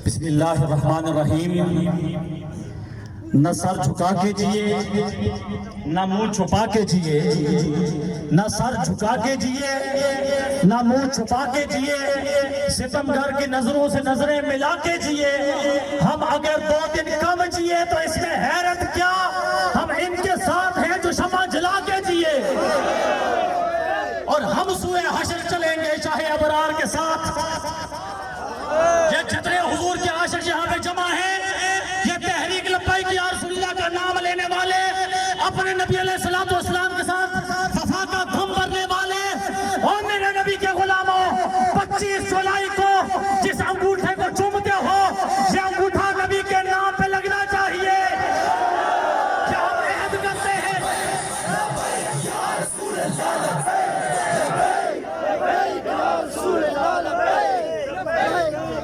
بسم اللہ الرحمن الرحیم۔ نہ سر جھکا کے جیے نہ منہ چھپا کے جیے، نہ سر جھکا کے جیے نہ منہ چھپا کے جیے، ستمگر کی نظروں سے نظریں ملا کے جیے۔ ہم اگر 2 دن کم جیے تو اس میں حیرت کیا، ہم ان کے ساتھ ہیں جو شمع جلا کے جیے، اور ہم سوئے حشر چلیں گے چاہے ابرار کے ساتھ۔ یہ جتنے حضور کے عاشق یہاں پہ جمع ہیں، یہ تحریک لبیک یا رسول اللہ کا نام لینے والے، اپنے نبی علیہ السلام کے ساتھ وفا کا دھم بھرنے والے، اور میرے نبی کے غلاموں، 25 جولائی کو جس انگوٹھے کو چومتے ہو، یہ انگوٹھا نبی کے نام پہ لگنا چاہیے۔ کیا ہم عہد کرتے ہیں؟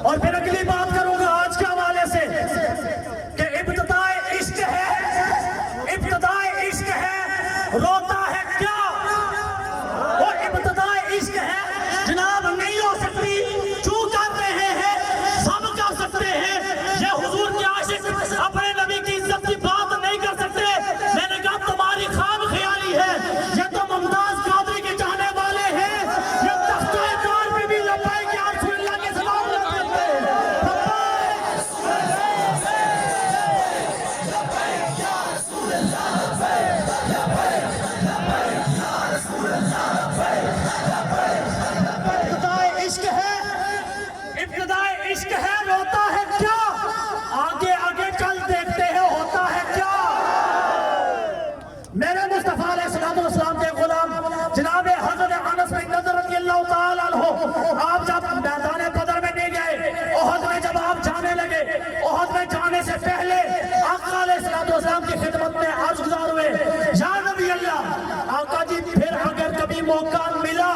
اور پھر اگلی بات کروں گا آج کے حوالے سے کہ ابتدائے عشق ہے، روتا ہے کیا؟ وہ ابتدائے عشق ہے جناب، نہیں ہو سکتی، جو کر رہے ہیں سب کر سکتے ہیں۔ یہ حضور کے عاشق اپنے نبی کی عزت کی بات نہیں کر سکتے۔ میں نے کہا تمہاری خام خیالی ہے، یہ تو ممتاز قادری کے چاہنے والے ہیں، یہ تختہ کار پہ بھی لبیک یا رسول اللہ کے سلام لگتے ہیں۔ ابتدائے عشق ہے، روتا ہے کیا؟ آگے آگے چل دیکھتے ہیں ہوتا ہے کیا؟ میرے مصطفیٰ علیہ السلام کے غلام جناب حضرت انس بن نضر رضی اللہ تعالیٰ عنہ، آپ جب میدان بدر میں نہیں گئے، احد میں جب آپ جانے لگے، احد میں جانے سے پہلے آقا علیہ السلام کی خدمت میں عرض گزار ہوئے، یا نبی اللہ، آقا جی پھر اگر کبھی موقع ملا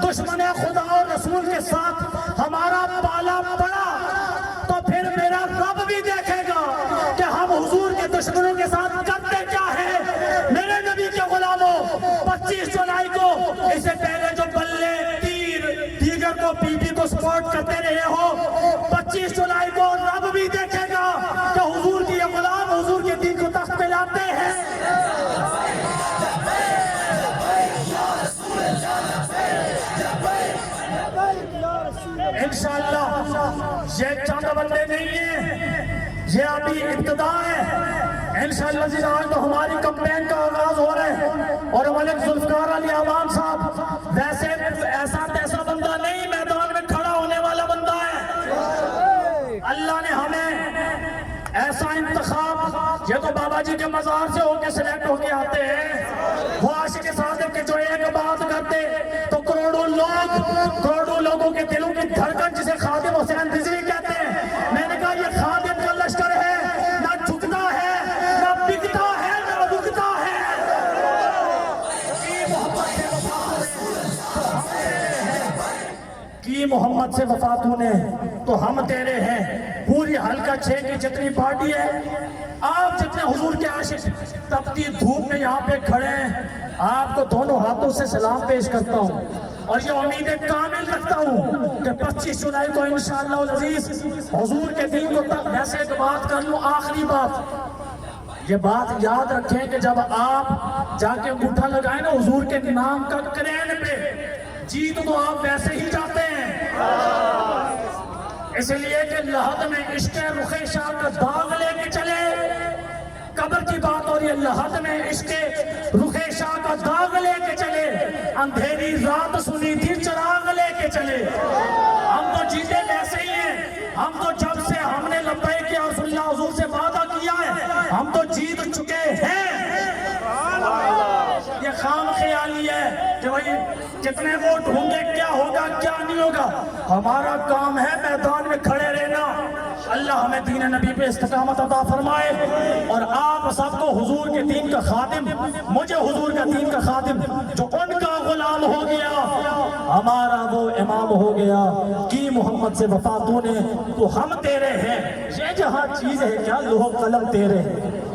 دشمن خدا اور رسول کے ساتھ ہمارا پالا پڑا تو پھر میرا رب بھی دیکھے گا کہ ہم حضور کے دشمنوں کے ساتھ کرتے کیا ہے۔ میرے نبی کے غلاموں، 25 جولائی کو اس سے پہلے جو بلے دیگر کو بی بی کو سپورٹ کرتے رہے ہو، 25 جولائی کو رب بھی دیکھے گا کہ حضور کی یہ غلام حضور کے دین کو تخت پہ لاتے ہیں۔ انشاءاللہ یہ چند بندے نہیں ہیں، یہ ابھی ابتدا ہے۔ انشاءاللہ جی آج تو ہماری کمپین کا آغاز ہو رہا ہے، اور ملک ذوالفقار علی عوام صاحب ویسے ایسا تیسا بندہ نہیں، میدان میں کھڑا ہونے والا بندہ ہے۔ اللہ نے ہمیں ایسا انتخاب، یہ تو بابا جی کے مزار سے ہو کے سلیکٹ ہو کے آتے ہیں، وہ عاشق صادق کے جو ایک بات کرتے تو کروڑوں لوگوں کے دلوں کی دھڑکن جسے خادم حسین رضوی کہتے ہیں۔ میں نے کہا یہ خادم کا لشکر ہے، نہ جھکتا ہے نہ بکتا ہے نہ رکتا ہے۔ کی محمد سے وفاتوں نے تو ہم تیرے ہیں، پوری حلقہ 6 کی جتنی پارٹی ہے، آپ جتنے حضور کے عاشق تپتی دھوپ میں یہاں پہ کھڑے ہیں، آپ کو دونوں ہاتھوں سے سلام پیش کرتا ہوں، اور یہ امید کامل رکھتا ہوں کہ 25 جولائی کو انشاءاللہ العزیز حضور کے دین کو تک۔ ویسے ایک بات کر لوں، آخری بات، یہ بات یاد رکھیں کہ جب آپ جا کے انگوٹھا لگائیں نا حضور کے نام کا کرین پہ، جیت تو آپ ویسے ہی جاتے ہیں، اس لیے کہ لحد میں عشق رخ شاہ کا داغ لے کے چلے۔ قبر کی بات ہو رہی ہے، لحد میں عشق رخ شاہ کا داغ لے کے چلے، اندھیری رات سنی تھی چراغ لے کے چلے۔ ہم تو جیتے ویسے ہی ہیں، ہم تو جب سے ہم نے لبیک یا رسول اللہ حضور سے وعدہ کیا ہے ہم تو جیت چکے ہیں۔ یہ خام خیالی ہے کہ بھائی کتنے ووٹ ہوں گے، کیا ہوگا کیا نہیں ہوگا، ہمارا کام ہے میدان میں کھڑے رہنا۔ اللہ ہمیں دین نبی پہ استقامت عطا فرمائے، اور آپ سب کو حضور کے دین کا خادم، مجھے حضور کا دین کا خادم جو ان کا غلام ہو گیا، ہمارا وہ امام ہو گیا۔ کی محمد سے وفاتوں نے تو ہم تیرے ہیں، یہ جہاں چیز ہے کیا لوح قلم تیرے ہیں۔